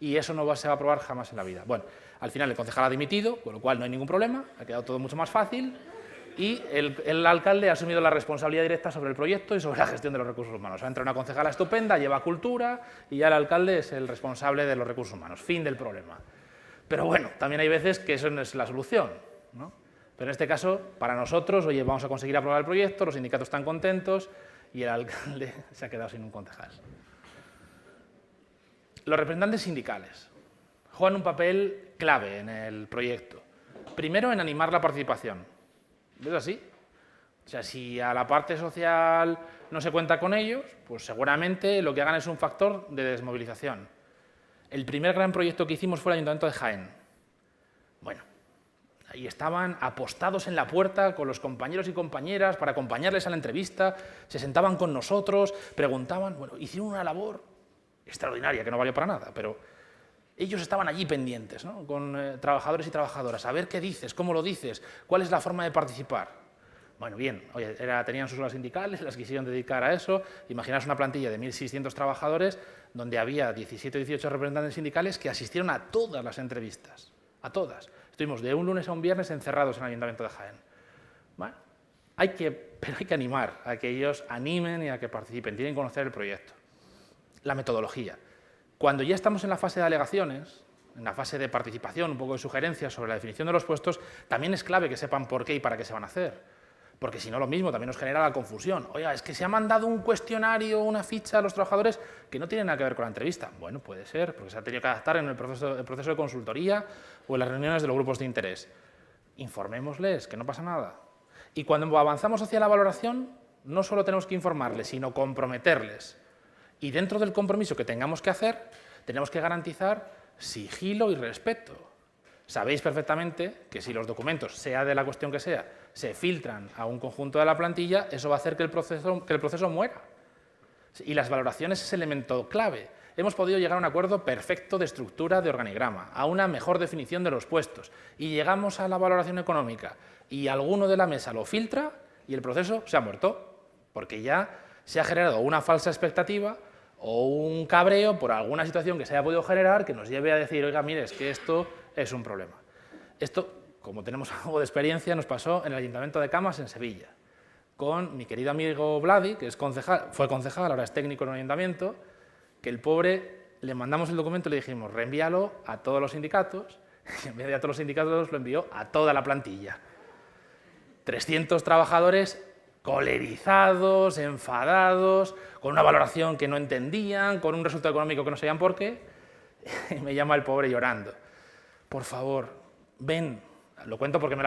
Y eso no se va a aprobar jamás en la vida. Bueno, al final el concejal ha dimitido, con lo cual no hay ningún problema, ha quedado todo mucho más fácil y el alcalde ha asumido la responsabilidad directa sobre el proyecto y sobre la gestión de los recursos humanos. Ha entrado una concejala estupenda, lleva cultura y ya el alcalde es el responsable de los recursos humanos. Fin del problema. Pero bueno, también hay veces que eso no es la solución, ¿no? Pero en este caso, para nosotros, oye, vamos a conseguir aprobar el proyecto, los sindicatos están contentos y el alcalde se ha quedado sin un concejal. Los representantes sindicales juegan un papel clave en el proyecto, primero en animar la participación. ¿Ves así? O sea, si a la parte social no se cuenta con ellos, pues seguramente lo que hagan es un factor de desmovilización. El primer gran proyecto que hicimos fue el Ayuntamiento de Jaén. Bueno, ahí estaban apostados en la puerta con los compañeros y compañeras para acompañarles a la entrevista, se sentaban con nosotros, preguntaban, bueno, hicieron una labor extraordinaria que no valió para nada, pero ellos estaban allí pendientes, ¿no? Con trabajadores y trabajadoras, a ver qué dices, cómo lo dices, cuál es la forma de participar. Bueno, bien, oye, tenían sus horas sindicales, las quisieron dedicar a eso. Imaginaos una plantilla de 1.600 trabajadores donde había 17 o 18 representantes sindicales que asistieron a todas las entrevistas, a todas. Estuvimos de un lunes a un viernes encerrados en el Ayuntamiento de Jaén. Bueno, pero hay que animar a que ellos animen y a que participen, tienen que conocer el proyecto. La metodología. Cuando ya estamos en la fase de alegaciones, en la fase de participación, un poco de sugerencias sobre la definición de los puestos, también es clave que sepan por qué y para qué se van a hacer. Porque si no, lo mismo, también nos genera la confusión. Oiga, es que se ha mandado un cuestionario, una ficha a los trabajadores que no tiene nada que ver con la entrevista. Bueno, puede ser, porque se ha tenido que adaptar en el proceso de consultoría o en las reuniones de los grupos de interés. Informémosles, que no pasa nada. Y cuando avanzamos hacia la valoración, no solo tenemos que informarles, sino comprometerles. Y dentro del compromiso que tengamos que hacer, tenemos que garantizar sigilo y respeto. Sabéis perfectamente que si los documentos, sea de la cuestión que sea, se filtran a un conjunto de la plantilla, eso va a hacer que el proceso muera. Y las valoraciones es elemento clave. Hemos podido llegar a un acuerdo perfecto de estructura de organigrama, a una mejor definición de los puestos, y llegamos a la valoración económica, y alguno de la mesa lo filtra, y el proceso se ha muerto, porque ya se ha generado una falsa expectativa o un cabreo por alguna situación que se haya podido generar que nos lleve a decir, oiga, mire, es que esto es un problema. Esto, como tenemos algo de experiencia, nos pasó en el Ayuntamiento de Camas, en Sevilla, con mi querido amigo Vladi, que fue concejal, ahora es técnico en el ayuntamiento, que el pobre, le mandamos el documento y le dijimos, reenvíalo a todos los sindicatos, y en vez de a todos los sindicatos lo envió a toda la plantilla. 300 trabajadores colerizados, enfadados, con una valoración que no entendían, con un resultado económico que no sabían por qué, y me llama el pobre llorando. Por favor, ven, lo cuento porque me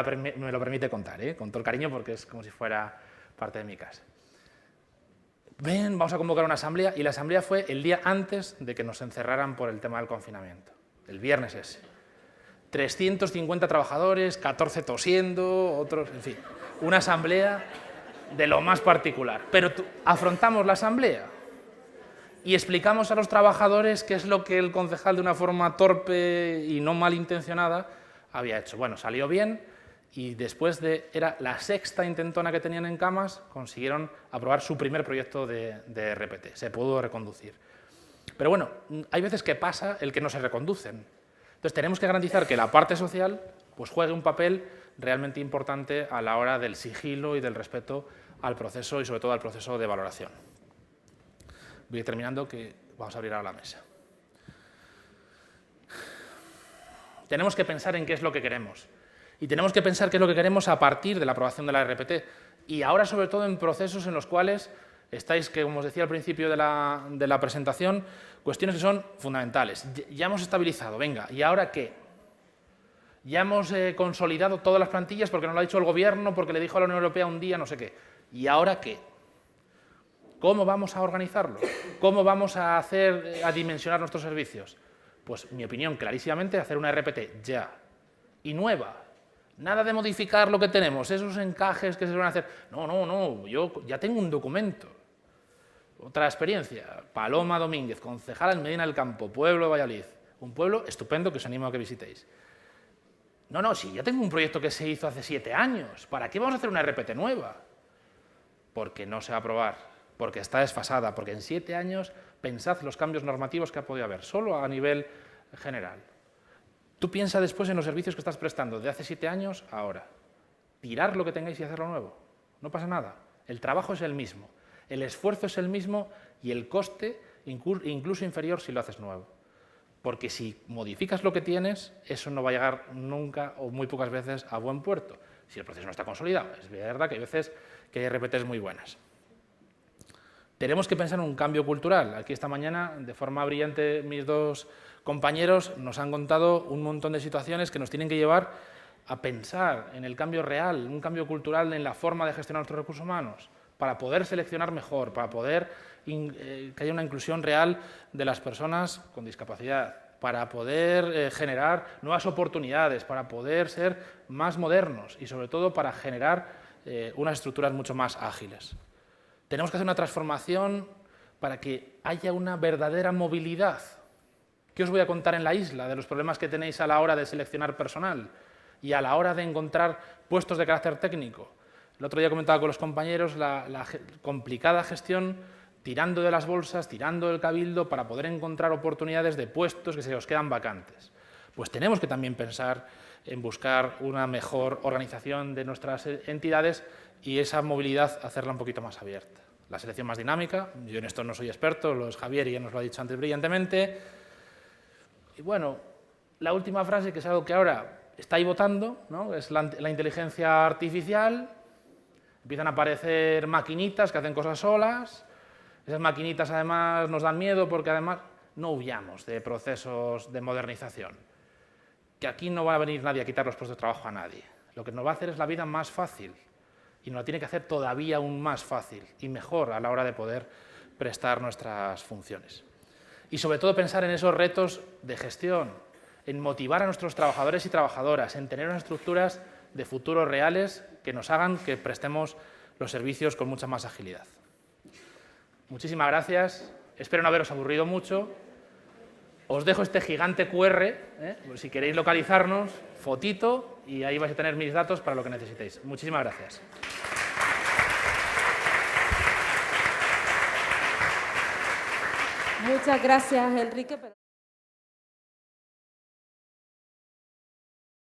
lo permite contar, con todo el cariño, porque es como si fuera parte de mi casa. Ven, vamos a convocar una asamblea, y la asamblea fue el día antes de que nos encerraran por el tema del confinamiento, el viernes ese. 350 trabajadores, 14 tosiendo, otros, en fin, una asamblea de lo más particular. Pero afrontamos la asamblea y explicamos a los trabajadores qué es lo que el concejal, de una forma torpe y no malintencionada, había hecho. Bueno, salió bien, y después era la sexta intentona que tenían en Camas, consiguieron aprobar su primer proyecto de RPT, se pudo reconducir. Pero bueno, hay veces que pasa el que no se reconducen. Entonces tenemos que garantizar que la parte social pues juegue un papel realmente importante a la hora del sigilo y del respeto al proceso, y sobre todo al proceso de valoración. Voy a ir terminando, que vamos a abrir ahora la mesa. Tenemos que pensar en qué es lo que queremos. Y tenemos que pensar qué es lo que queremos a partir de la aprobación de la RPT. Y ahora, sobre todo, en procesos en los cuales estáis, que como os decía al principio de la presentación, cuestiones que son fundamentales. Ya hemos estabilizado, venga, ¿y ahora qué? Ya hemos consolidado todas las plantillas porque nos lo ha dicho el Gobierno, porque le dijo a la Unión Europea un día no sé qué. ¿Y ahora qué? ¿Cómo vamos a organizarlo? ¿Cómo vamos a dimensionar nuestros servicios? Pues mi opinión, clarísimamente, hacer una RPT ya, y nueva. Nada de modificar lo que tenemos, esos encajes que se van a hacer. No, yo ya tengo un documento. Otra experiencia, Paloma Domínguez, concejala en Medina del Campo, pueblo de Valladolid. Un pueblo estupendo que os animo a que visitéis. No, sí, ya tengo un proyecto que se hizo hace 7 años. ¿Para qué vamos a hacer una RPT nueva? Porque no se va a aprobar, porque está desfasada, porque en 7 años pensad los cambios normativos que ha podido haber, solo a nivel general. Tú piensa después en los servicios que estás prestando de hace 7 años a ahora. Tirar lo que tengáis y hacerlo nuevo. No pasa nada. El trabajo es el mismo, el esfuerzo es el mismo y el coste incluso inferior si lo haces nuevo. Porque si modificas lo que tienes, eso no va a llegar nunca o muy pocas veces a buen puerto, si el proceso no está consolidado. Es verdad que hay veces que hay RPTs muy buenas. Tenemos que pensar en un cambio cultural. Aquí esta mañana, de forma brillante, mis dos compañeros nos han contado un montón de situaciones que nos tienen que llevar a pensar en el cambio real, un cambio cultural en la forma de gestionar nuestros recursos humanos, para poder seleccionar mejor, para poder que haya una inclusión real de las personas con discapacidad, para poder generar nuevas oportunidades, para poder ser más modernos y, sobre todo, para generar unas estructuras mucho más ágiles. Tenemos que hacer una transformación para que haya una verdadera movilidad. ¿Qué os voy a contar en la isla de los problemas que tenéis a la hora de seleccionar personal y a la hora de encontrar puestos de carácter técnico? El otro día comentaba con los compañeros la complicada gestión, tirando de las bolsas, tirando del cabildo, para poder encontrar oportunidades de puestos que se os quedan vacantes. Pues tenemos que también pensar en buscar una mejor organización de nuestras entidades y esa movilidad hacerla un poquito más abierta. La selección más dinámica, yo en esto no soy experto, lo es Javier y ya nos lo ha dicho antes brillantemente. Y bueno, la última frase, que es algo que ahora está ahí votando, ¿no? Es la inteligencia artificial. Empiezan a aparecer maquinitas que hacen cosas solas. Esas maquinitas además nos dan miedo porque además no huyamos de procesos de modernización. Que aquí no va a venir nadie a quitar los puestos de trabajo a nadie. Lo que nos va a hacer es la vida más fácil y nos la tiene que hacer todavía aún más fácil y mejor a la hora de poder prestar nuestras funciones. Y sobre todo pensar en esos retos de gestión, en motivar a nuestros trabajadores y trabajadoras, en tener unas estructuras de futuro reales que nos hagan que prestemos los servicios con mucha más agilidad. Muchísimas gracias, espero no haberos aburrido mucho. Os dejo este gigante QR, si queréis localizarnos, fotito, y ahí vais a tener mis datos para lo que necesitéis. Muchísimas gracias. Muchas gracias, Enrique.